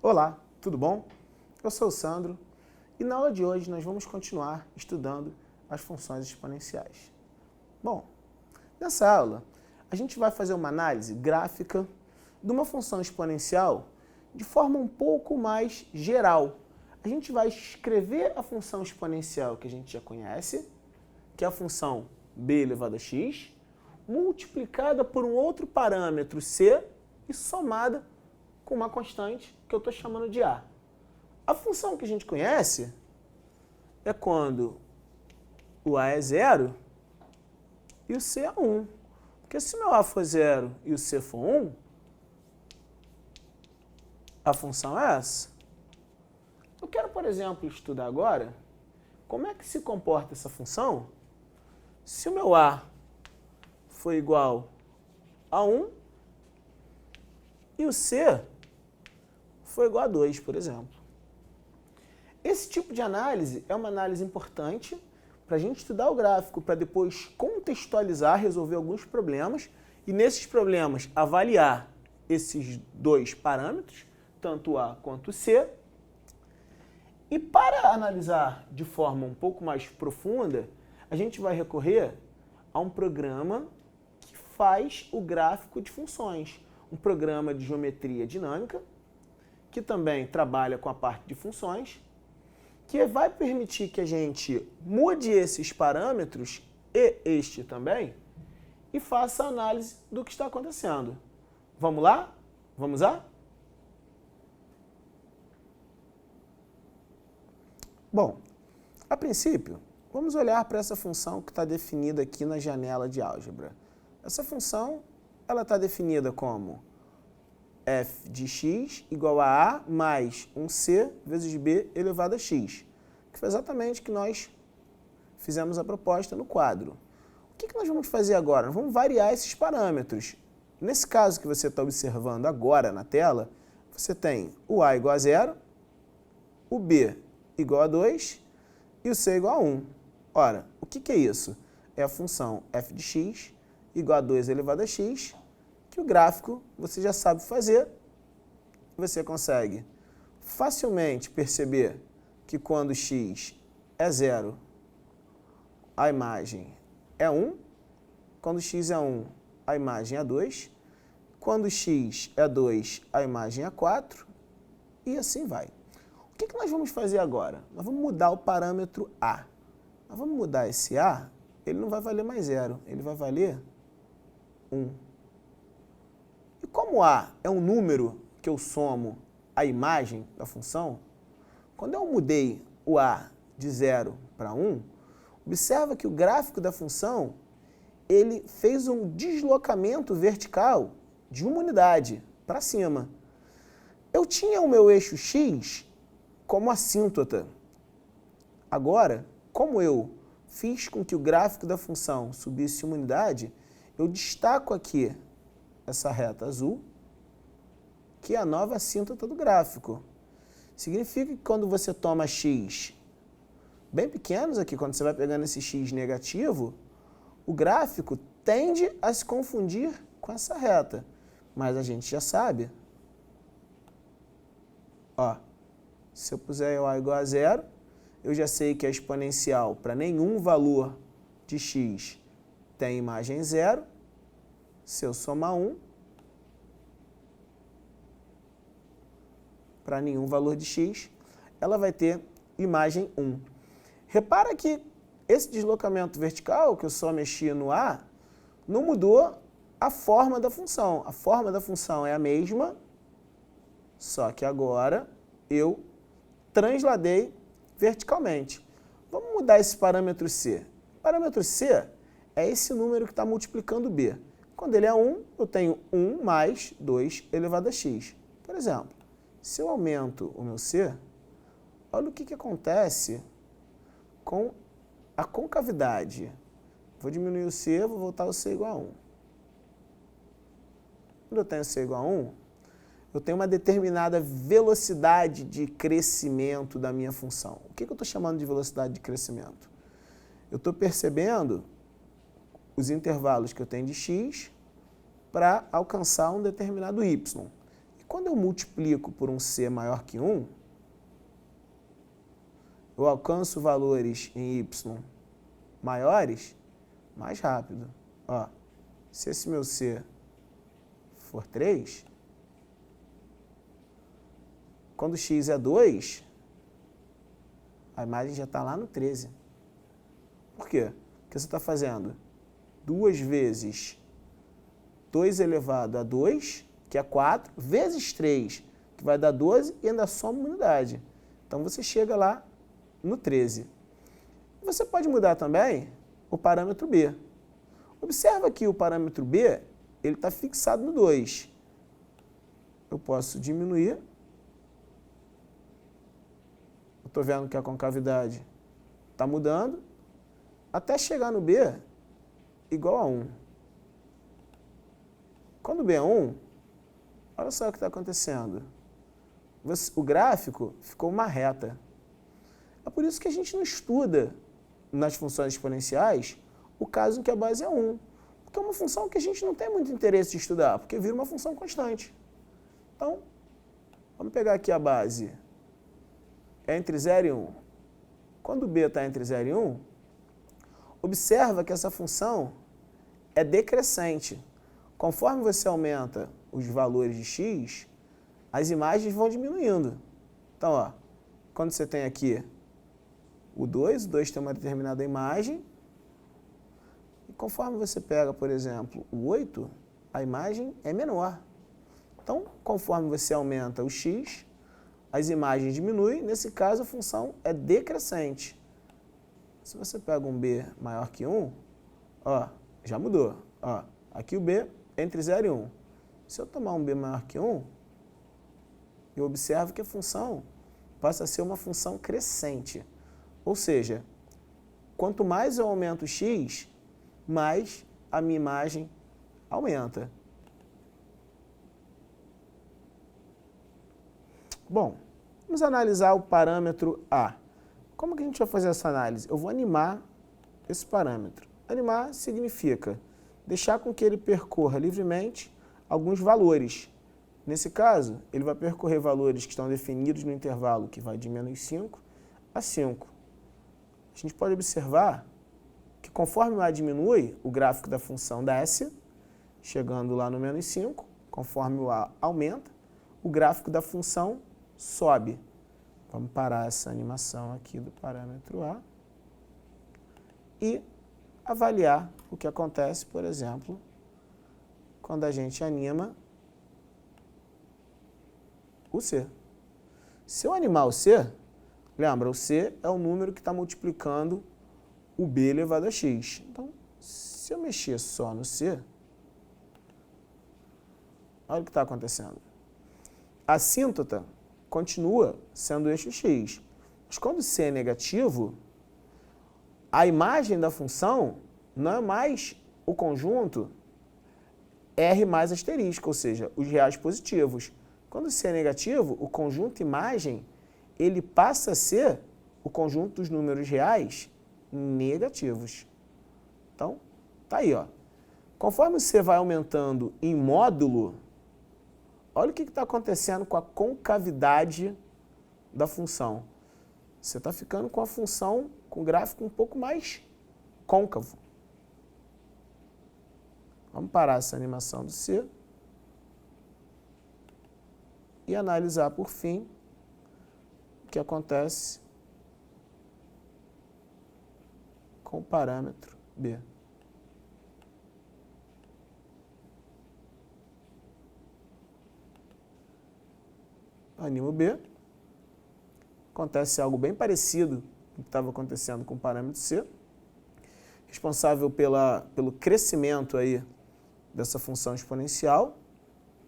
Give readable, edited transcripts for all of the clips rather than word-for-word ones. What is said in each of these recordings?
Olá, tudo bom? Eu sou o Sandro e na aula de hoje nós vamos continuar estudando as funções exponenciais. Bom, nessa aula a gente vai fazer uma análise gráfica de uma função exponencial de forma um pouco mais geral. A gente vai escrever a função exponencial que a gente já conhece, que é a função b elevado a x, multiplicada por um outro parâmetro c e somada com uma constante que eu estou chamando de a. A função que a gente conhece é quando o a é 0 e o c é 1. Porque se meu a for 0 e o c for 1, a função é essa. Eu quero, por exemplo, estudar agora como é que se comporta essa função se o meu a for igual a 1 e o c for igual a 2, por exemplo. Esse tipo de análise é uma análise importante para a gente estudar o gráfico, para depois contextualizar, resolver alguns problemas e nesses problemas avaliar esses dois parâmetros, tanto A quanto C. E para analisar de forma um pouco mais profunda, a gente vai recorrer a um programa que faz o gráfico de funções, um programa de geometria dinâmica, que também trabalha com a parte de funções, que vai permitir que a gente mude esses parâmetros e este também e faça a análise do que está acontecendo. Vamos lá? Vamos lá? Bom, a princípio, vamos olhar para essa função que está definida aqui na janela de álgebra. Essa função ela está definida como f de x igual a mais um c vezes b elevado a x, que foi exatamente o que nós fizemos a proposta no quadro. O que nós vamos fazer agora? Nós vamos variar esses parâmetros. Nesse caso que você está observando agora na tela, você tem o a igual a 0, o b igual a 2 e o c igual a 1. Ora, o que é isso? É a função f de x igual a 2 elevado a x, que o gráfico você já sabe fazer, você consegue facilmente perceber que quando x é 0, a imagem é 1, quando x é 1, a imagem é 2, quando x é 2, a imagem é 4, e assim vai. O que nós vamos fazer agora? Nós vamos mudar o parâmetro a. Nós vamos mudar esse a, ele não vai valer mais 0, ele vai valer 1. E como a é um número que eu somo a imagem da função, quando eu mudei o a de 0 para 1, observa que o gráfico da função ele fez um deslocamento vertical de uma unidade para cima. Eu tinha o meu eixo x como assíntota. Agora, como eu fiz com que o gráfico da função subisse uma unidade, eu destaco aqui essa reta azul, que é a nova assíntota do gráfico. Significa que quando você toma x bem pequenos aqui, quando você vai pegando esse x negativo, o gráfico tende a se confundir com essa reta. Mas a gente já sabe, ó, se eu puser o a igual a 0, eu já sei que a exponencial para nenhum valor de x tem imagem 0. Se eu somar 1, para nenhum valor de x, ela vai ter imagem 1. Repara que esse deslocamento vertical, que eu só mexi no a, não mudou a forma da função. A forma da função é a mesma, só que agora eu transladei verticalmente. Vamos mudar esse parâmetro c. O parâmetro c é esse número que está multiplicando b. Quando ele é 1, eu tenho 1 mais 2 elevado a x. Por exemplo, se eu aumento o meu c, olha o que acontece com a concavidade. Vou diminuir o c, vou voltar o c igual a 1. Quando eu tenho c igual a 1, eu tenho uma determinada velocidade de crescimento da minha função. O que eu estou chamando de velocidade de crescimento? Eu estou percebendo os intervalos que eu tenho de x para alcançar um determinado y. quando eu multiplico por um C maior que 1, eu alcanço valores em Y maiores mais rápido. Ó, se esse meu C for 3, quando x é 2, a imagem já está lá no 13. Por quê? Porque você está fazendo 2 vezes 2 elevado a 2, que é 4, vezes 3, que vai dar 12, e ainda soma uma unidade. Então, você chega lá no 13. Você pode mudar também o parâmetro B. Observa que o parâmetro B ele está fixado no 2. Eu posso diminuir. Estou vendo que a concavidade está mudando, até chegar no B igual a 1. Quando o B é 1, olha só o que está acontecendo. O gráfico ficou uma reta. É por isso que a gente não estuda nas funções exponenciais o caso em que a base é 1. Porque é uma função que a gente não tem muito interesse de estudar, porque vira uma função constante. Então, vamos pegar aqui a base. É entre 0 e 1. Quando o B está entre 0 e 1, observa que essa função é decrescente. Conforme você aumenta os valores de x, as imagens vão diminuindo. Então, ó, quando você tem aqui o 2 tem uma determinada imagem, e conforme você pega, por exemplo, o 8, a imagem é menor. Então, conforme você aumenta o x, as imagens diminuem, nesse caso a função é decrescente. Se você pega um B maior que 1, ó, já mudou. Ó, aqui o B é entre 0 e 1. Se eu tomar um B maior que 1, eu observo que a função passa a ser uma função crescente. Ou seja, quanto mais eu aumento o x, mais a minha imagem aumenta. Bom, vamos analisar o parâmetro A. Como que a gente vai fazer essa análise? Eu vou animar esse parâmetro. Animar significa deixar com que ele percorra livremente alguns valores. Nesse caso, ele vai percorrer valores que estão definidos no intervalo que vai de menos 5 a 5. A gente pode observar que conforme o A diminui, o gráfico da função desce, chegando lá no menos 5. Conforme o A aumenta, o gráfico da função sobe. Vamos parar essa animação aqui do parâmetro A e avaliar o que acontece, por exemplo, quando a gente anima o C. Se eu animar o C, lembra, o C é o número que está multiplicando o B elevado a x. Então, se eu mexer só no C, olha o que está acontecendo. A assíntota continua sendo o eixo x. Mas quando C é negativo, a imagem da função não é mais o conjunto R mais asterisco, ou seja, os reais positivos. Quando C é negativo, o conjunto imagem ele passa a ser o conjunto dos números reais negativos. Então, tá aí, ó. Conforme C vai aumentando em módulo, olha o que está acontecendo com a concavidade da função. Você está ficando com a função com o gráfico um pouco mais côncavo. Vamos parar essa animação do C e analisar, por fim, o que acontece com o parâmetro B. Animo o B. Acontece algo bem parecido com o que estava acontecendo com o parâmetro C, responsável pelo crescimento aí dessa função exponencial,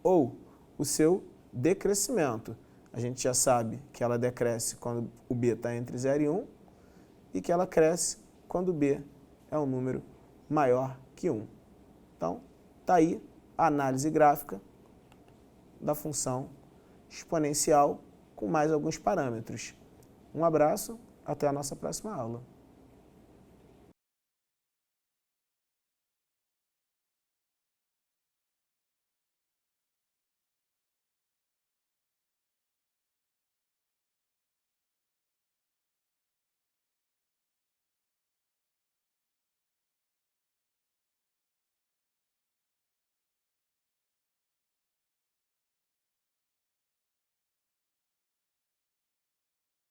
ou o seu decrescimento. A gente já sabe que ela decresce quando o B está entre 0 e 1 e que ela cresce quando o B é um número maior que 1. Então, está aí a análise gráfica da função exponencial com mais alguns parâmetros. Um abraço, até a nossa próxima aula.